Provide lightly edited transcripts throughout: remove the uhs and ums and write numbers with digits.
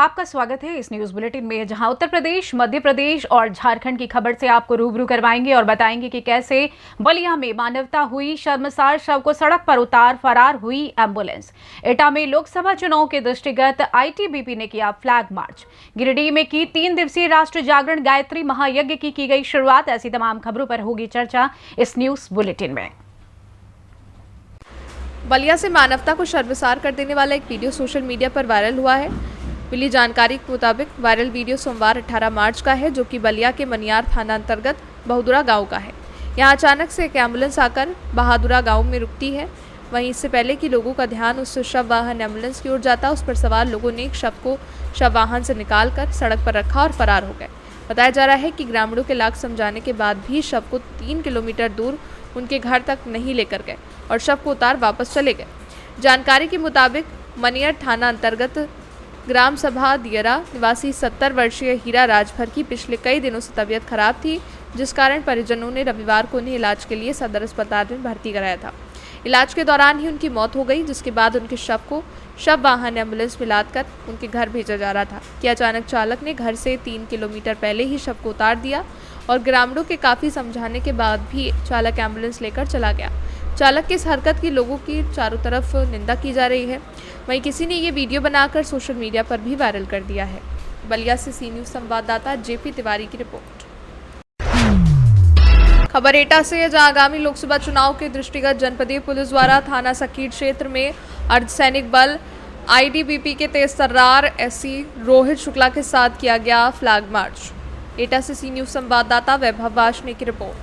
आपका स्वागत है इस न्यूज बुलेटिन में, जहां उत्तर प्रदेश, मध्य प्रदेश और झारखंड की खबर से आपको रूबरू करवाएंगे और बताएंगे कि कैसे बलिया में मानवता हुई शर्मसार, शव को सड़क पर उतार फरार हुई एम्बुलेंस। एटा में लोकसभा चुनाव के दृष्टिगत आईटीबीपी ने किया फ्लैग मार्च। गिरिडीह में की 3 दिवसीय राष्ट्र जागरण गायत्री महायज्ञ की गई शुरुआत। ऐसी तमाम खबरों पर होगी चर्चा इस न्यूज बुलेटिन में। बलिया से मानवता को शर्मसार कर देने वाला एक वीडियो सोशल मीडिया पर वायरल हुआ है। मिली जानकारी के मुताबिक वायरल वीडियो सोमवार 18 मार्च का है, जो कि बलिया के मनियार थाना अंतर्गत बहुदुरा गांव का है। यहां अचानक से एक एम्बुलेंस आकर बहादुरा गांव में रुकती है। वहीं इससे पहले कि लोगों का ध्यान उस शव वाहन एम्बुलेंस की ओर जाता, उस पर सवार लोगों ने एक शव को शव वाहन से निकालकर सड़क पर रखा और फरार हो गए। बताया जा रहा है कि ग्रामीणों के लाख समझाने के बाद भी शव को 3 किलोमीटर दूर उनके घर तक नहीं लेकर गए और शव को उतार वापस चले गए। जानकारी के मुताबिक मनियर थाना अंतर्गत ग्राम सभा दियरा निवासी 70 वर्षीय हीरा राजभर की पिछले कई दिनों से तबीयत खराब थी, जिस कारण परिजनों ने रविवार को उन्हें इलाज के लिए सदर अस्पताल में भर्ती कराया था। इलाज के दौरान ही उनकी मौत हो गई, जिसके बाद उनके शव को शव वाहन एम्बुलेंस में लादकर उनके घर भेजा जा रहा था कि अचानक चालक ने घर से 3 किलोमीटर पहले ही शव को उतार दिया और ग्रामीणों के काफ़ी समझाने के बाद भी चालक एम्बुलेंस लेकर चला गया। चालक की इस हरकत की लोगों की चारों तरफ निंदा की जा रही है। वहीं किसी ने ये वीडियो बनाकर सोशल मीडिया पर भी वायरल कर दिया है। बलिया से सी न्यूज़ संवाददाता जेपी तिवारी की रिपोर्ट। खबर एटा से है, जहां आगामी लोकसभा चुनाव के दृष्टिगत जनपदीय पुलिस द्वारा थाना सकीट क्षेत्र में अर्धसैनिक बल आईटीबीपी के तेज तर्रार एससी रोहित शुक्ला के साथ किया गया फ्लैग मार्च। एटा से सी न्यूज़ संवाददाता वैभव वाशने की रिपोर्ट।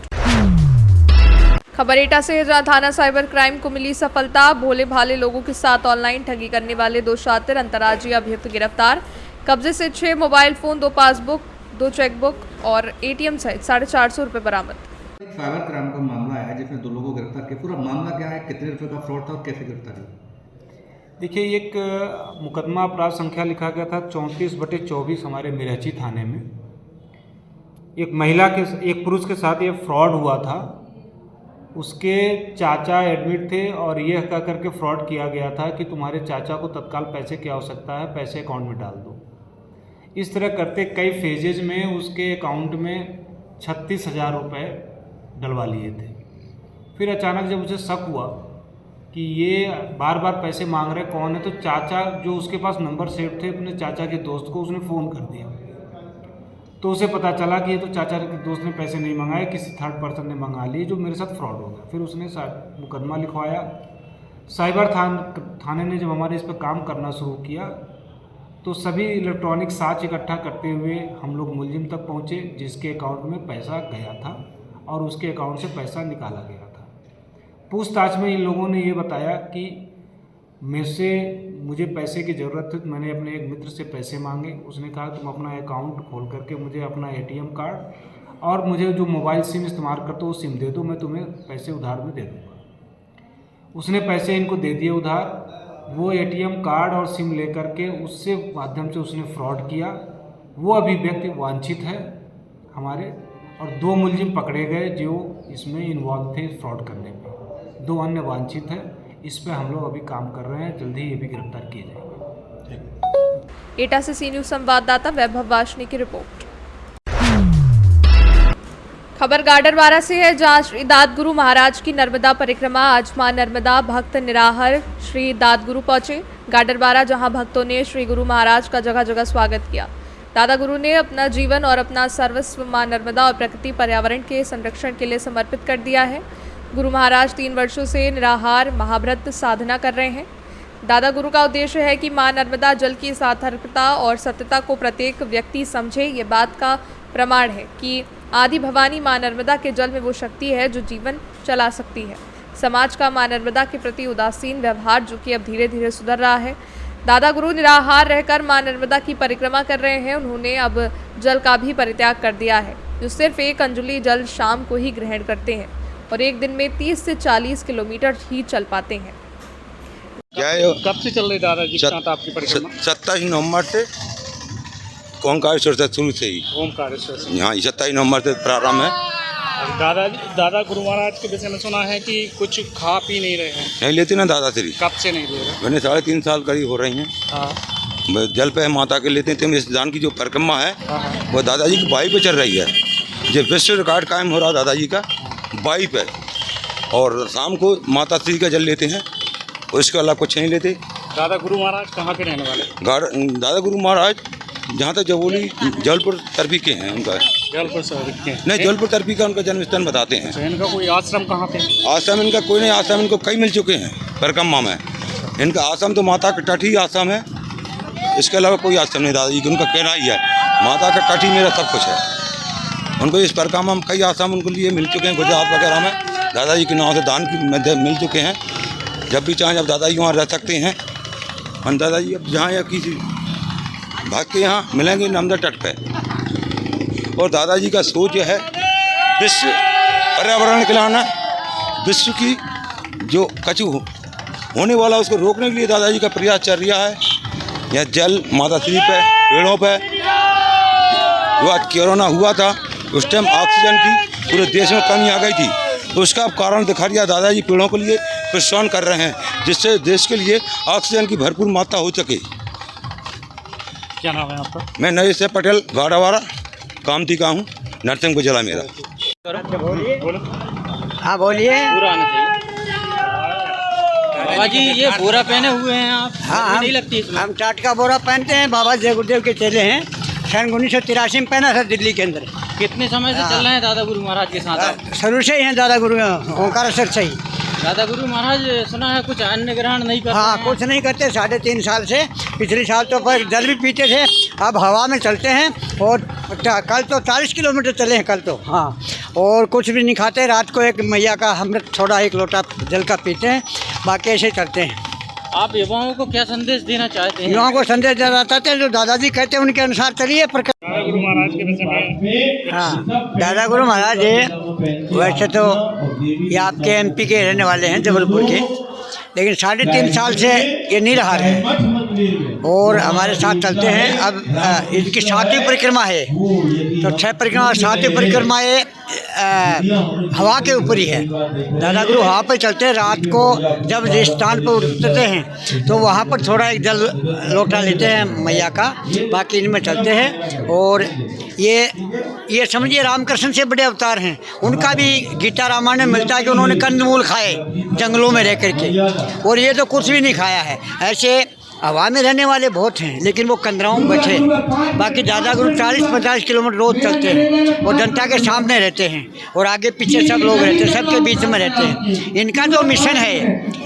खबर एटा से है, जहां थाना साइबर क्राइम को मिली सफलता। भोले भाले लोगों के साथ ऑनलाइन ठगी करने वाले 2 शातिर अंतर्राज्यीय अभियुक्त गिरफ्तार। कब्जे से 6 मोबाइल फोन, 2 पासबुक, 2 चेकबुक और एटीएम सहित 450 रुपये बरामद। साइबर क्राइम का मामला है जिसमें 2 लोगों को गिरफ्तार किया। पूरा मामला क्या है, कितने रुपए का फ्रॉड था और कैसे गिरफ्तार हुआ? देखिए, एक मुकदमा अपराध संख्या लिखा गया था 34/24 हमारे मिरहची थाने में। एक पुरुष के साथ ये फ्रॉड हुआ था। उसके चाचा एडमिट थे और ये कह करके फ्रॉड किया गया था कि तुम्हारे चाचा को तत्काल पैसे की आवश्यकता है, पैसे अकाउंट में डाल दो। इस तरह करते कई फेजेज में उसके अकाउंट में 36,000 रुपये डलवा लिए थे। फिर अचानक जब उसे शक हुआ कि ये बार बार पैसे मांग रहे कौन है, तो चाचा, जो उसके पास नंबर सेव थे अपने चाचा के दोस्त को, उसने फ़ोन कर दिया। तो उसे पता चला कि ये तो चाचा के दोस्त ने पैसे नहीं मंगाए, किसी थर्ड पर्सन ने मंगा लिए, जो मेरे साथ फ्रॉड हो गया। फिर उसने मुकदमा लिखवाया। साइबर थाने ने जब हमारे इस पर काम करना शुरू किया तो सभी इलेक्ट्रॉनिक साक्ष्य इकट्ठा करते हुए हम लोग मुलजिम तक पहुँचे, जिसके अकाउंट में पैसा गया था और उसके अकाउंट से पैसा निकाला गया था। पूछताछ में इन लोगों ने ये बताया कि मुझे पैसे की ज़रूरत थी, मैंने अपने एक मित्र से पैसे मांगे। उसने कहा तुम अपना अकाउंट खोल करके मुझे अपना एटीएम कार्ड और मुझे जो मोबाइल सिम इस्तेमाल करते हो वो सिम दे दो, मैं तुम्हें पैसे उधार में दे दूँगा। उसने पैसे इनको दे दिए उधार। वो एटीएम कार्ड और सिम लेकर के उससे माध्यम से उसने फ्रॉड किया। वो अभी व्यक्ति वांछित है हमारे, और 2 मुलजिम पकड़े गए जो इसमें इन्वॉल्व थे फ्रॉड करने में। 2 अन्य वांछित हैं। इस पे हम लोग अभी काम कर रहे हैं, जल्दी ही ये भी गिरफ्तार किए जाएंगे। एटा से सी न्यूज़ संवाददाता वैभव वाशनी की रिपोर्ट। खबर गाडरवारा से है, जहां श्री दादगुरु महाराज की नर्मदा परिक्रमा। आज मां नर्मदा भक्त निराहर श्री दादगुरु पहुंचे गाडरवारा, जहां भक्तों ने श्री गुरु महाराज का जगह जगह स्वागत किया। दादा गुरु ने अपना जीवन और अपना सर्वस्व मां नर्मदा और प्रकृति पर्यावरण के संरक्षण के लिए समर्पित कर दिया है। गुरु महाराज 3 वर्षों से निराहार महाव्रत साधना कर रहे हैं। दादा गुरु का उद्देश्य है कि मां नर्मदा जल की सार्थकता और सत्यता को प्रत्येक व्यक्ति समझे। ये बात का प्रमाण है कि आदि भवानी मां नर्मदा के जल में वो शक्ति है जो जीवन चला सकती है। समाज का मां नर्मदा के प्रति उदासीन व्यवहार, जो कि अब धीरे धीरे सुधर रहा है। दादा गुरु निराहार रहकर मां नर्मदा की परिक्रमा कर रहे हैं। उन्होंने अब जल का भी परित्याग कर दिया है, जो सिर्फ 1 अंजुलि जल शाम को ही ग्रहण करते हैं और एक दिन में 30 से 40 किलोमीटर ही चल पाते हैं। कब से चल रही दादा जी आपकी परिक्रमा? 27 नवंबर से ओंकारेश्वर से शुरू से ही। ओंकारेश्वर से? हाँ, 27 नवंबर से प्रारंभ है। दादा गुरु महाराज के विषय में सुना है कि कुछ खा पी नहीं रहे हैं। नहीं लेती ना दादा श्री। कब से नहीं ले रहे? मैंने 3.5 साल करीब हो रही हैं। हाँ। जल पे माता के लेते थे। इस दान की जो परिक्रमा है वो दादाजी की बाई पे चल रही है। जो विश्व रिकॉर्ड कायम हो रहा दादाजी का बाई पे। और शाम को माता श्री का जल लेते हैं, उसके अलावा कुछ नहीं लेते। दादा गुरु महाराज कहाँ के रहने वाले? दादा गुरु महाराज जहाँ तक जबोली जबलपुर तरफी के हैं। उनका जबलपुर से नहीं, जबलपुर तरफी का उनका जन्म स्थान बताते हैं। इनका कोई आश्रम कहाँ पे? आश्रम इनका कोई नहीं, आश्रम इनको कई मिल चुके हैं परिक्रमा में। इनका आश्रम तो माता का तट ही आश्रम है, इसके अलावा कोई आश्रम नहीं दादाजी का। उनका कहना ही है माता का तट ही मेरा सब कुछ है। उनको इस परिक्रमा में कई आश्रम उनको लिए मिल चुके हैं। गुजरात वगैरह में दादाजी के नाम से दान की मध्य मिल चुके हैं। जब भी चाहें जब दादाजी वहाँ रह सकते हैं। हम दादाजी अब जहाँ या किसी भाग के यहाँ मिलेंगे नर्मदा तट पे। और दादाजी का सोच है विश्व पर्यावरण के लाना, विश्व की जो कचू होने वाला उसको रोकने के लिए दादाजी का प्रयास चल रहा है। यह जल माता श्री पे, पेड़ों पे जो आज कोरोना हुआ था उस टाइम ऑक्सीजन की पूरे देश में कमी आ गई थी, तो उसका कारण दिखा दिया दादाजी पेड़ों के लिए प्रोत्साहन कर रहे हैं, जिससे देश के लिए ऑक्सीजन की भरपूर मात्रा हो सके। क्या नाम है आपका? मैं नरेश पटेल गाड़ावाड़ा कामती का हूँ, नरसिंहपुर जिला मेरा। हाँ बोलिए। पूरा आना चाहिए। बाबा जी ये बोरा पहने हुए हैं आप? हाँ, नहीं लगती इसमें? हम टाट का बोरा पहनते हैं। बाबा जय गुरुदेव के चेले हैं। सन 1983 में पहना था दिल्ली के अंदर। कितने समय से चल रहे हैं दादा गुरु महाराज के साथ आप? शुरू से ही हैं दादा गुरु, ओंकारेश्वर से ही। दादा गुरु महाराज सुना है कुछ अन्न ग्रहण नहीं करते? हाँ, कुछ नहीं करते 3.5 साल से। पिछले साल तो पर जल भी पीते थे, अब हवा में चलते हैं। और कल तो 40 किलोमीटर चले हैं कल तो। हाँ, और कुछ भी नहीं खाते। रात को एक मैया का अमृत थोड़ा 1 लोटा जल का पीते हैं, बाकी ऐसे चलते हैं। आप युवाओं को क्या संदेश देना चाहते हैं? युवाओं को संदेश देना चाहते हैं जो दादाजी कहते हैं उनके अनुसार चलिए। दादा गुरु महाराज के विषय में हाँ, दादा गुरु महाराज वैसे तो ये आपके MP के रहने वाले हैं, जबलपुर के, लेकिन 3.5 साल से ये नहीं रहा है और हमारे साथ चलते हैं। अब इनकी 7वीं परिक्रमा है, तो 6 परिक्रमा 7वीं परिक्रमा ये हवा के ऊपर ही है। दादा गुरु हवा पर चलते हैं। रात को जब जिस स्थान पर उतरते हैं तो वहाँ पर थोड़ा एक जल लोटा लेते हैं मैया का, बाकी इनमें चलते हैं। और ये समझिए रामकृष्ण से बड़े अवतार हैं। उनका भी गीता रामायण में मिलता है कि उन्होंने कंदमूल खाए जंगलों में रह करके, और ये तो कुछ भी नहीं खाया है। ऐसे हवा में रहने वाले बहुत हैं, लेकिन वो कंदराओं में बैठे। बाकी दादा गुरु 40-50 किलोमीटर रोज चलते हैं और जनता के सामने रहते हैं और आगे पीछे सब लोग रहते हैं, सबके बीच में रहते हैं। इनका जो मिशन है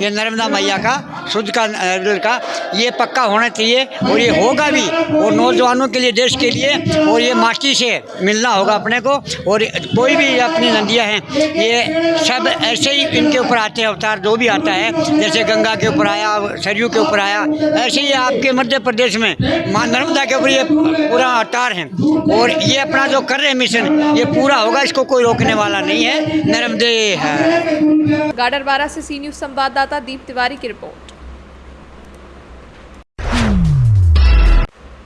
ये नर्मदा मैया का, शुद्ध का जल का, ये पक्का होना चाहिए और ये होगा भी। और नौजवानों के लिए, देश के लिए, और ये माटी से मिलना होगा अपने को। और कोई भी अपनी नदियाँ हैं ये सब ऐसे ही इनके ऊपर आते हैं अवतार, जो भी आता है। जैसे गंगा के ऊपर आया, सरयू के ऊपर आया, ऐसे ही आपके मध्य प्रदेश में माँ नर्मदा के ऊपर ये पूरा अवतार हैं। और ये अपना जो कर रहे हैं मिशन, ये पूरा होगा, इसको कोई रोकने वाला नहीं है। नर्मदे है। गाडरवारा से सी न्यूज़ संवाददाता दीप तिवारी की रिपोर्ट।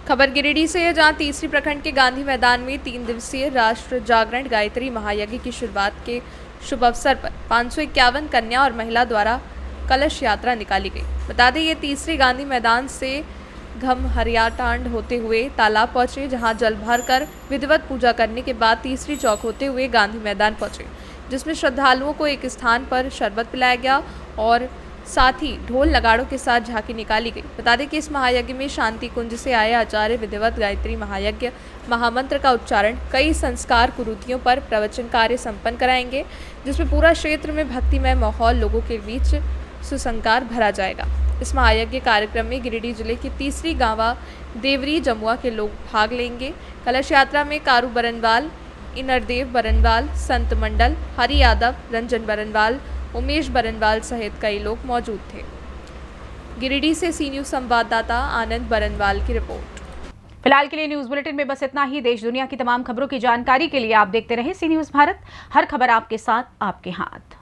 खबर गिरिडीह से है, जहां तीसरी प्रखंड के गांधी मैदान में 3 दिवसीय राष्ट्र जागरण गायत्री महायज्ञ की शुरुआत के शुभ अवसर पर 551 कन्या और महिला द्वारा कलश यात्रा निकाली गई। बता दें ये तीसरी गांधी मैदान से घम हरियाटांड होते हुए तालाब पहुंचे, जहां जल भर कर विधिवत पूजा करने के बाद तीसरी चौक होते हुए गांधी मैदान पहुंचे, जिसमें श्रद्धालुओं को एक स्थान पर शरबत पिलाया गया और साथ ही ढोल नगाड़ों के साथ झांकी निकाली गई। बता दें कि इस महायज्ञ में शांति कुंज से आए आचार्य विधिवत गायत्री महायज्ञ महामंत्र का उच्चारण, कई संस्कार कुरीतियों पर प्रवचन कार्य संपन्न कराएंगे, जिसमें पूरा क्षेत्र में भक्तिमय माहौल, लोगों के बीच सुसंकार भरा जाएगा। इस महायज्ञ कार्यक्रम में गिरिडीह जिले की तीसरी गांवा देवरी जमुआ के लोग भाग लेंगे। कलश यात्रा में कारू बरनवाल, इनरदेव बरनवाल, संत मंडल, हरि यादव, रंजन बरनवाल, उमेश बरनवाल सहित कई लोग मौजूद थे। गिरिडीह से सी न्यूज़ संवाददाता आनंद बरनवाल की रिपोर्ट। फिलहाल के लिए न्यूज बुलेटिन में बस इतना ही। देश दुनिया की तमाम खबरों की जानकारी के लिए आप देखते रहे सी न्यूज़ भारत। हर खबर आपके साथ, आपके हाथ।